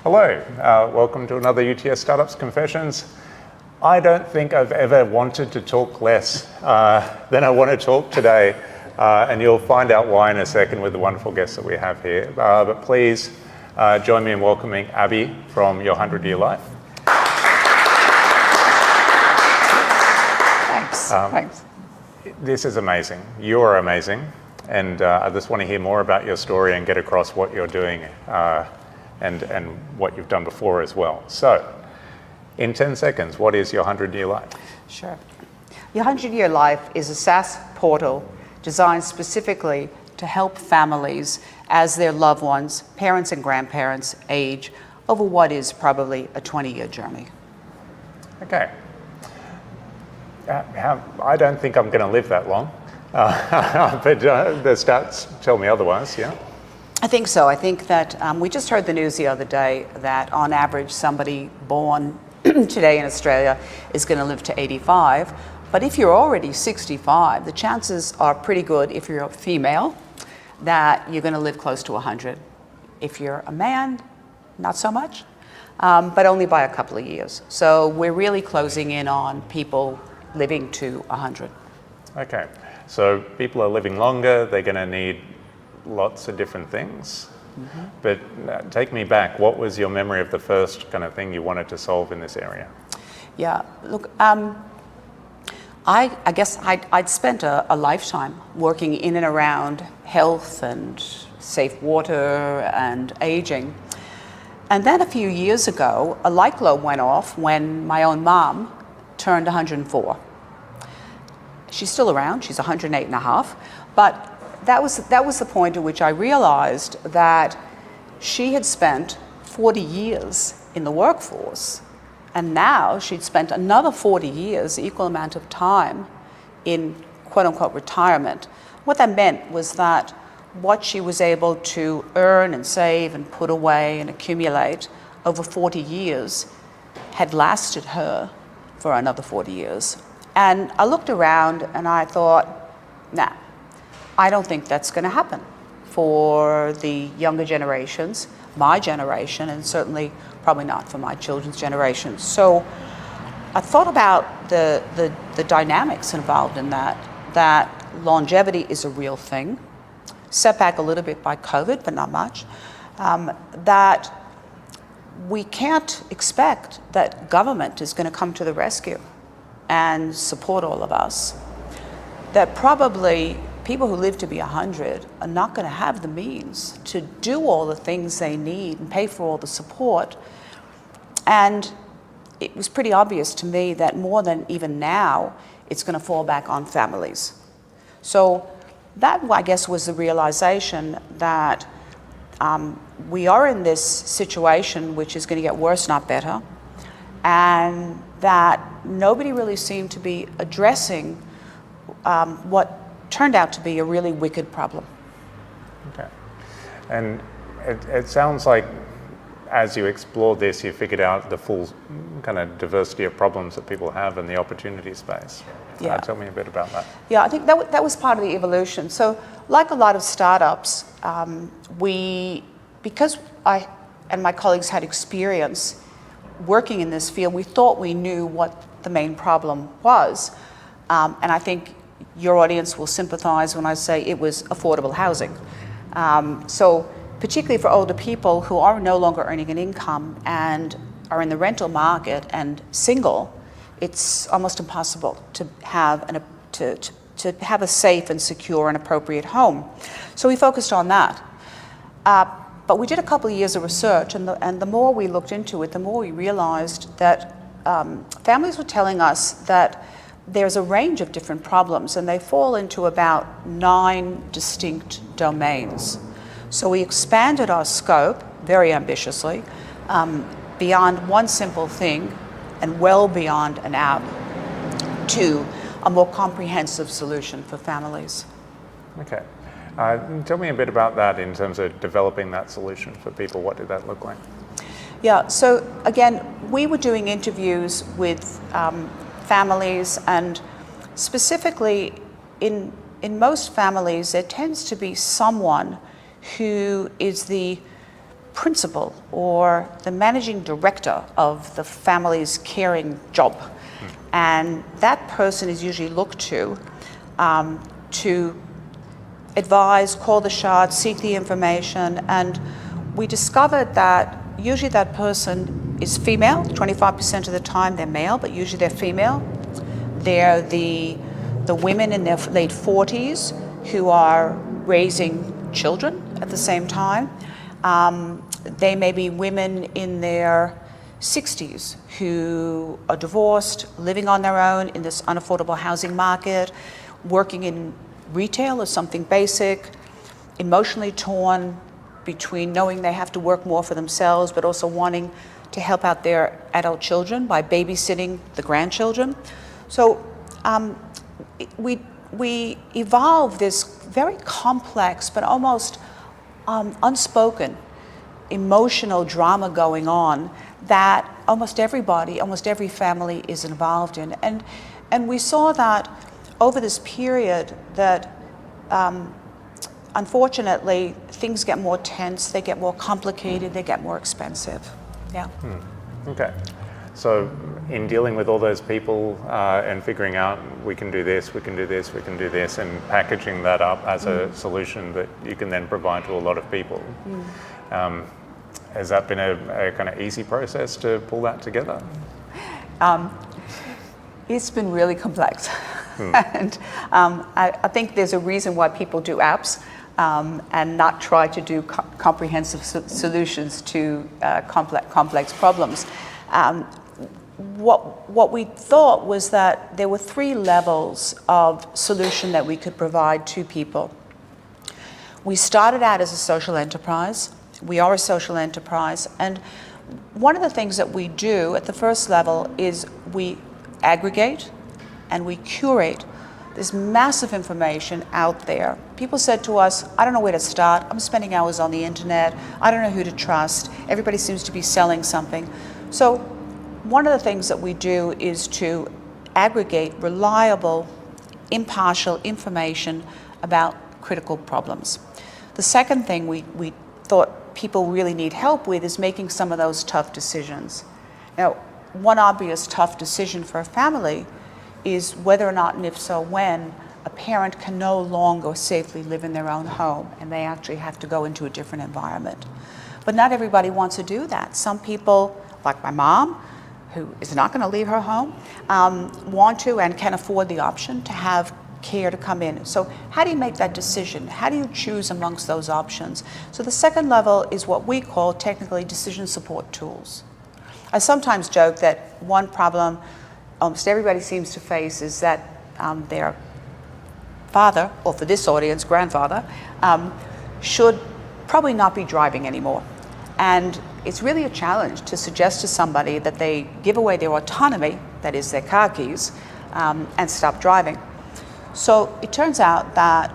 Hello, welcome to another UTS Startups Confessions. I don't think I've ever wanted to talk less than I want to talk today, and you'll find out why in a second with the wonderful guests that we have here. But please join me in welcoming Abby from Your 100-Year Life. Thanks. This is amazing. You're amazing, and I just want to hear more about your story and get across what you're doing and what you've done before as well. So, in 10 seconds, what is Your 100-Year Life? Sure. Your 100-Year Life is a SaaS portal designed specifically to help families as their loved ones, parents and grandparents, age over what is probably a 20-year journey. Okay. I don't think I'm going to live that long, but the stats tell me otherwise, yeah? I think so. I think that we just heard the news the other day that on average somebody born today in Australia is going to live to 85. But if you're already 65, the chances are pretty good, if you're a female, that you're going to live close to 100. If you're a man, not so much, but only by a couple of years. So we're really closing in on people living to 100. Okay. So people are living longer, they're going to need lots of different things. Mm-hmm. But take me back. What was your memory of the first kind of thing you wanted to solve in this area? Yeah, look, I guess I'd spent a lifetime working in and around health and safe water and aging. And then a few years ago, a light globe went off when my own mom turned 104. She's still around, she's 108 and a half, but that was the point at which I realized that she had spent 40 years in the workforce, and now she'd spent another 40 years, equal amount of time, in quote-unquote retirement. What that meant was that what she was able to earn and save and put away and accumulate over 40 years had lasted her for another 40 years. And I looked around and I thought, nah, I don't think that's going to happen for the younger generations, my generation, and certainly probably not for my children's generation. So I thought about the dynamics involved in that longevity is a real thing, set back a little bit by COVID, but not much, that we can't expect that government is going to come to the rescue and support all of us, that probably people who live to be 100 are not going to have the means to do all the things they need and pay for all the support. And it was pretty obvious to me that more than even now, it's going to fall back on families. So that, I guess, was the realization that we are in this situation which is going to get worse, not better, and that nobody really seemed to be addressing what turned out to be a really wicked problem. Okay. And it sounds like as you explored this, you figured out the full kind of diversity of problems that people have in the opportunity space. Yeah. Tell me a bit about that. Yeah, I think that was part of the evolution. So like a lot of startups, because I and my colleagues had experience working in this field, we thought we knew what the main problem was. And I think your audience will sympathize when I say it was affordable housing. So particularly for older people who are no longer earning an income and are in the rental market and single, it's almost impossible to have to have a safe and secure and appropriate home. So we focused on that. But we did a couple of years of research, and the more we looked into it, the more we realized that families were telling us that there's a range of different problems, and they fall into about 9 distinct domains. So we expanded our scope very ambitiously beyond one simple thing and well beyond an app to a more comprehensive solution for families. Okay. Tell me a bit about that in terms of developing that solution for people. What did that look like? Yeah, so again, we were doing interviews with families, and specifically in most families, there tends to be someone who is the principal or the managing director of the family's caring job. And that person is usually looked to advise, call the shots, seek the information. And we discovered that usually that person is female. 25% of the time they're male, but usually they're female. They're the women in their late 40s who are raising children at the same time. They may be women in their 60s who are divorced, living on their own in this unaffordable housing market, working in retail or something basic, emotionally torn between knowing they have to work more for themselves, but also wanting to help out their adult children by babysitting the grandchildren. So we evolved this very complex but almost unspoken emotional drama going on that almost everybody, almost every family is involved in. And we saw that over this period that unfortunately things get more tense, they get more complicated, they get more expensive. Yeah. Okay. So in dealing with all those people and figuring out we can do this, we can do this, we can do this, and packaging that up as a solution that you can then provide to a lot of people. Has that been a kind of easy process to pull that together? It's been really complex. And I think there's a reason why people do apps and not try to do comprehensive solutions to complex problems. What we thought was that there were 3 levels of solution that we could provide to people. We started out as a social enterprise. We are a social enterprise, and one of the things that we do at the first level is we aggregate and we curate this massive information out there. People said to us, I don't know where to start. I'm spending hours on the internet. I don't know who to trust. Everybody seems to be selling something. So one of the things that we do is to aggregate reliable, impartial information about critical problems. The second thing we thought people really need help with is making some of those tough decisions. Now, one obvious tough decision for a family is whether or not, and if so when, a parent can no longer safely live in their own home and they actually have to go into a different environment. But not everybody wants to do that. Some people, like my mom, who is not going to leave her home, want to and can afford the option to have care to come in. So how do you make that decision? How do you choose amongst those options? So the second level is what we call technically decision support tools. I sometimes joke that one problem almost everybody seems to face is that their father, or for this audience, grandfather, should probably not be driving anymore. And it's really a challenge to suggest to somebody that they give away their autonomy, that is their car keys, and stop driving. So it turns out that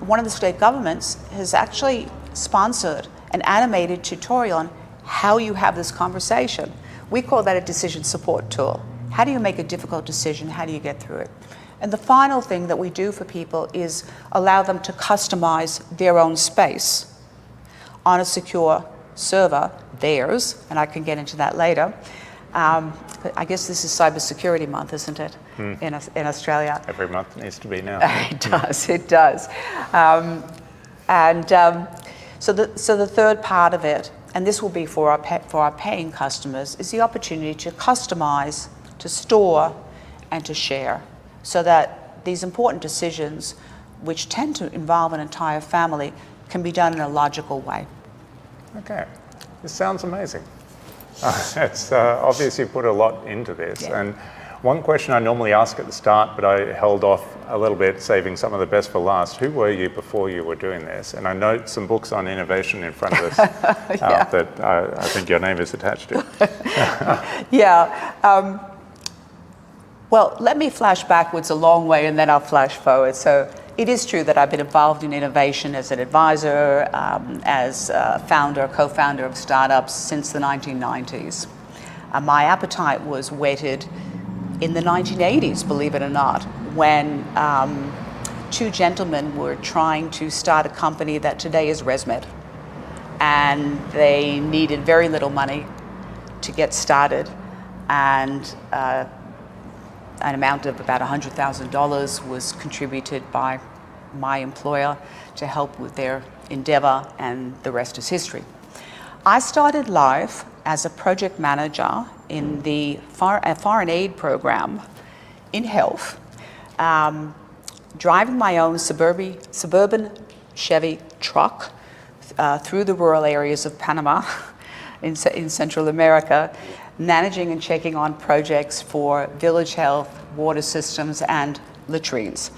one of the state governments has actually sponsored an animated tutorial on how you have this conversation. We call that a decision support tool. How do you make a difficult decision? How do you get through it? And the final thing that we do for people is allow them to customize their own space on a secure server, theirs, and I can get into that later. But I guess this is Cybersecurity Month, isn't it, in Australia? Every month needs to be now. It does, it does. So the third part of it, and this will be for our paying customers, is the opportunity to customize, to store, and to share, so that these important decisions, which tend to involve an entire family, can be done in a logical way. Okay, this sounds amazing. It's obvious you put a lot into this. Yeah. And one question I normally ask at the start, but I held off a little bit, saving some of the best for last. Who were you before you were doing this? And I note some books on innovation in front of us that I think your name is attached to. Yeah. Well, let me flash backwards a long way and then I'll flash forward. So it is true that I've been involved in innovation as an advisor, as a founder, co-founder of startups since the 1990s. My appetite was whetted in the 1980s, believe it or not, when 2 gentlemen were trying to start a company that today is ResMed. and they needed very little money to get started, and an amount of about $100,000 was contributed by my employer to help with their endeavor, and the rest is history. I started life as a project manager in the foreign aid program in health, driving my own suburban Chevy truck through the rural areas of Panama in Central America, managing and checking on projects for village health, water systems, and latrines.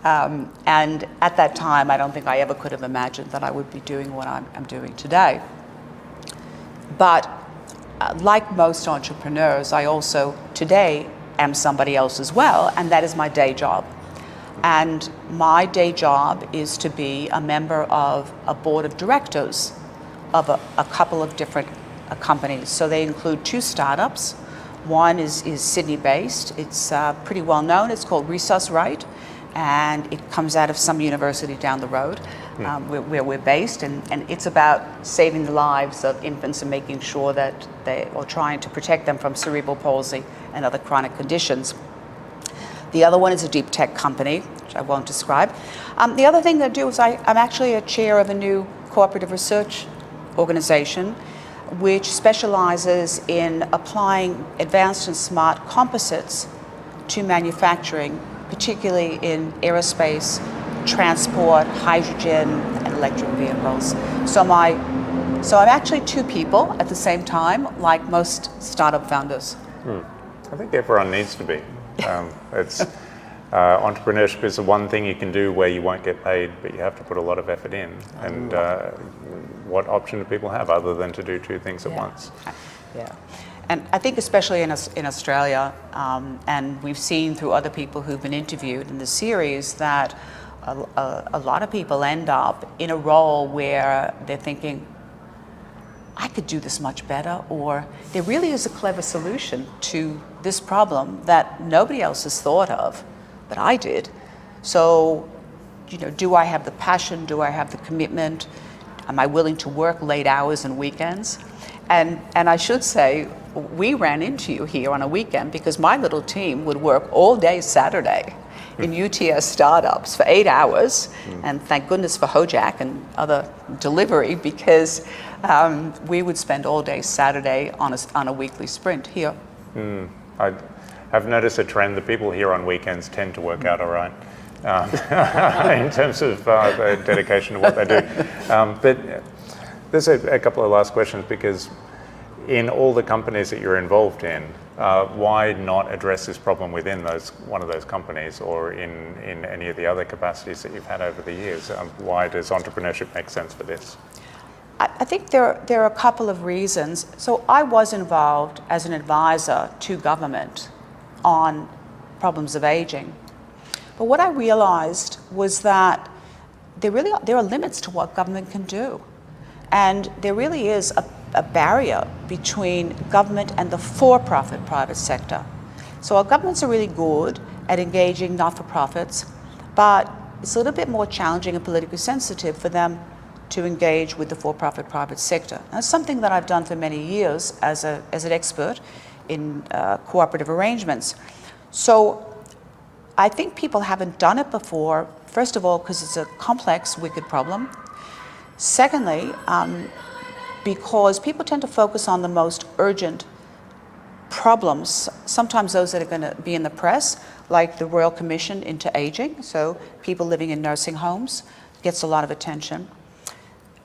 And at that time, I don't think I ever could have imagined that I would be doing what I'm doing today. But like most entrepreneurs, I also today am somebody else as well, and that is my day job. And my day job is to be a member of a board of directors of a couple of different companies. So they include 2 startups. One is Sydney-based. It's pretty well known. It's called Resus Right, and it comes out of some university down the road where we're based. And it's about saving the lives of infants and making sure that or trying to protect them from cerebral palsy and other chronic conditions. The other one is a deep tech company, which I won't describe. The other thing that I do is I'm actually a chair of a new cooperative research organization which specializes in applying advanced and smart composites to manufacturing, particularly in aerospace, transport, hydrogen, and electric vehicles. So I'm actually 2 people at the same time, like most startup founders. I think everyone needs to be. Entrepreneurship is the one thing you can do where you won't get paid, but you have to put a lot of effort in. And what option do people have other than to do 2 things at once? Yeah. And I think especially in Australia, and we've seen through other people who've been interviewed in the series, that a lot of people end up in a role where they're thinking, I could do this much better, or there really is a clever solution to this problem that nobody else has thought of, but I did. So, do I have the passion? Do I have the commitment? Am I willing to work late hours and weekends? And I should say, we ran into you here on a weekend because my little team would work all day Saturday in UTS Startups for 8 hours, and thank goodness for Hojak and other delivery, because we would spend all day Saturday on a weekly sprint here. I have noticed a trend. The people here on weekends tend to work out all right in terms of their dedication to what they do. But there's a couple of last questions, because in all the companies that you're involved in, why not address this problem within one of those companies, or in any of the other capacities that you've had over the years? Why does entrepreneurship make sense for this? I think there are a couple of reasons. So I was involved as an advisor to government on problems of aging. But what I realized was that there are limits to what government can do. And there really is a barrier between government and the for-profit private sector. So our governments are really good at engaging not-for-profits, but it's a little bit more challenging and politically sensitive for them to engage with the for-profit private sector. That's something that I've done for many years as an expert in cooperative arrangements. So I think people haven't done it before, first of all, because it's a complex, wicked problem. Secondly, because people tend to focus on the most urgent problems, sometimes those that are going to be in the press, like the Royal Commission into Aging, so people living in nursing homes, gets a lot of attention.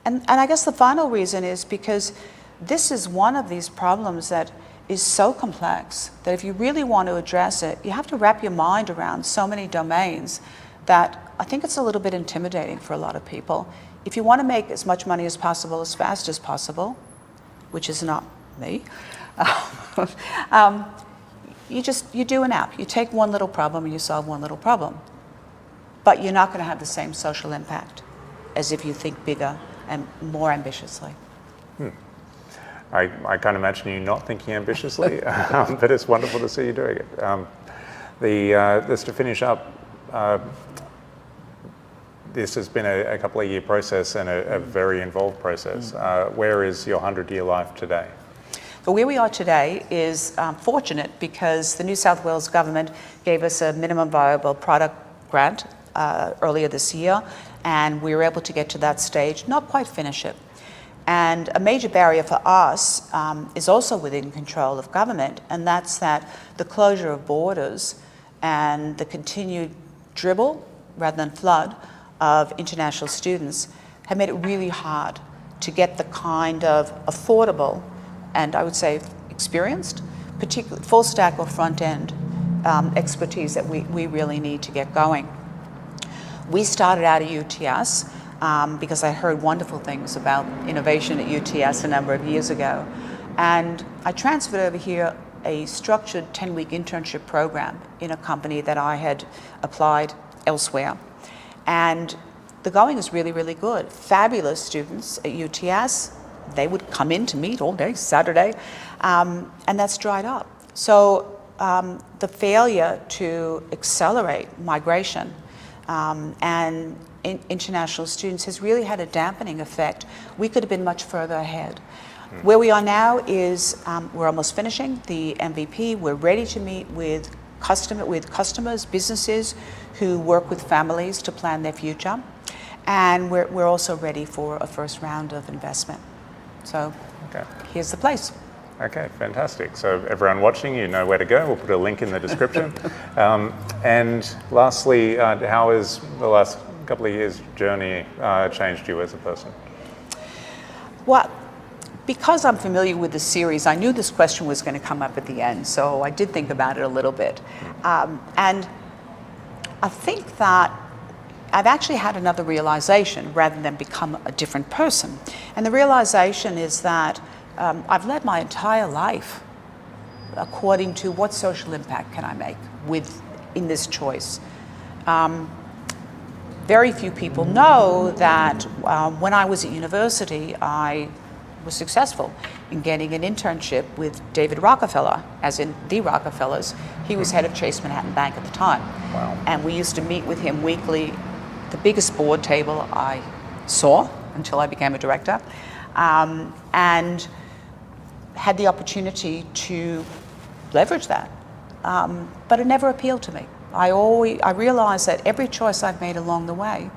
And I guess the final reason is because this is one of these problems that is so complex that if you really want to address it, you have to wrap your mind around so many domains that I think it's a little bit intimidating for a lot of people. If you want to make as much money as possible, as fast as possible, which is not me, you do an app. You take one little problem and you solve one little problem. But you're not going to have the same social impact as if you think bigger and more ambitiously. I can't imagine you not thinking ambitiously, but it's wonderful to see you doing it. Just to finish up, this has been a couple of year process and a very involved process. Where is your 100-year life today? But where we are today is fortunate because the New South Wales government gave us a minimum viable product grant earlier this year, and we were able to get to that stage, not quite finish it. And a major barrier for us is also within control of government, and that's that the closure of borders and the continued dribble rather than flood of international students have made it really hard to get the kind of affordable and I would say experienced, particularly full stack or front end expertise that we really need to get going. We started out at UTS because I heard wonderful things about innovation at UTS a number of years ago. And I transferred over here a structured 10-week internship program in a company that I had applied elsewhere. And the going is really, really good. Fabulous students at UTS. They would come in to meet all day, Saturday, and that's dried up. So the failure to accelerate migration and international students has really had a dampening effect. We could have been much further ahead. Where we are now is we're almost finishing the MVP. We're ready to meet with customers, businesses who work with families to plan their future. And we're also ready for a first round of investment. So here's the place. Okay, fantastic. So everyone watching, you know where to go. We'll put a link in the description. And lastly, how has the last couple of years' journey changed you as a person? Well, because I'm familiar with the series, I knew this question was going to come up at the end, so I did think about it a little bit. And I think that I've actually had another realization rather than become a different person. And the realization is that I've led my entire life according to what social impact can I make in this choice. Very few people know that when I was at university, I was successful in getting an internship with David Rockefeller, as in the Rockefellers. He was head of Chase Manhattan Bank at the time. Wow. And we used to meet with him weekly, the biggest board table I saw until I became a director, and had the opportunity to leverage that. But it never appealed to me. I realized that every choice I've made along the way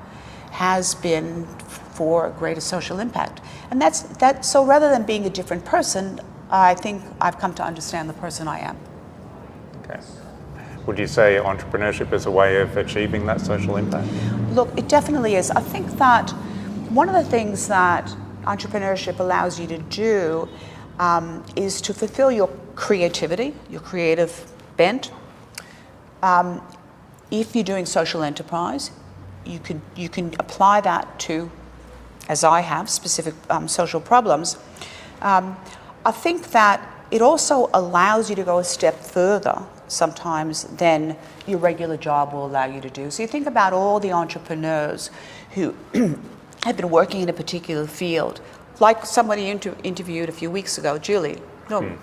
has been for greater social impact. And so rather than being a different person, I think I've come to understand the person I am. Okay. Would you say entrepreneurship is a way of achieving that social impact? Look, it definitely is. I think that one of the things that entrepreneurship allows you to do is to fulfill your creativity, your creative bent. If you're doing social enterprise, you can apply that to, as I have, specific social problems. I think that it also allows you to go a step further sometimes than your regular job will allow you to do. So you think about all the entrepreneurs who have been working in a particular field, like somebody interviewed a few weeks ago, Julie. No.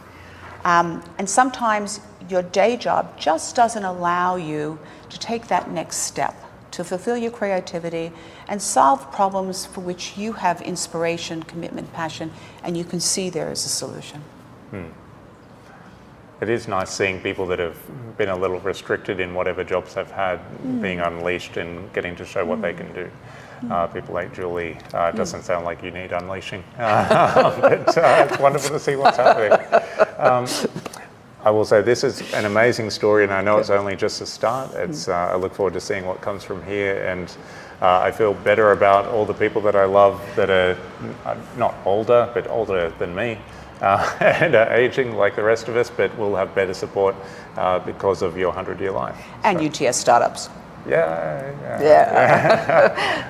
And sometimes your day job just doesn't allow you to take that next step, to fulfill your creativity and solve problems for which you have inspiration, commitment, passion, and you can see there is a solution. It is nice seeing people that have been a little restricted in whatever jobs they've had being unleashed and getting to show what they can do. People like Julie, doesn't sound like you need unleashing, but it's wonderful to see what's happening. I will say this is an amazing story, and I know it's only just a start. I look forward to seeing what comes from here, and I feel better about all the people that I love that are not older, but older than me, and are aging like the rest of us, but will have better support because of your 100-year life. And so. UTS Startups. Yeah.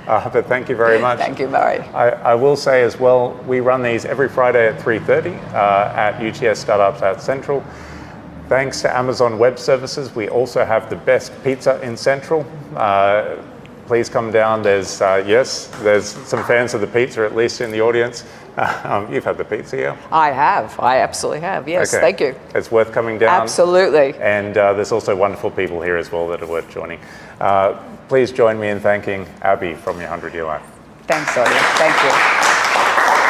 But thank you very much. Thank you, Murray. I will say as well, we run these every Friday at 3:30 at UTS Startups at Central. Thanks to Amazon Web Services, we also have the best pizza in Central. please come down. There's there's some fans of the pizza at least in the audience. You've had the pizza, yeah? I have. I absolutely have. Yes, Okay. thank you. It's worth coming down. Absolutely. And there's also wonderful people here as well that are worth joining. Please join me in thanking Abby from Your 100-Year Life. Thanks, Sonia. Thank you.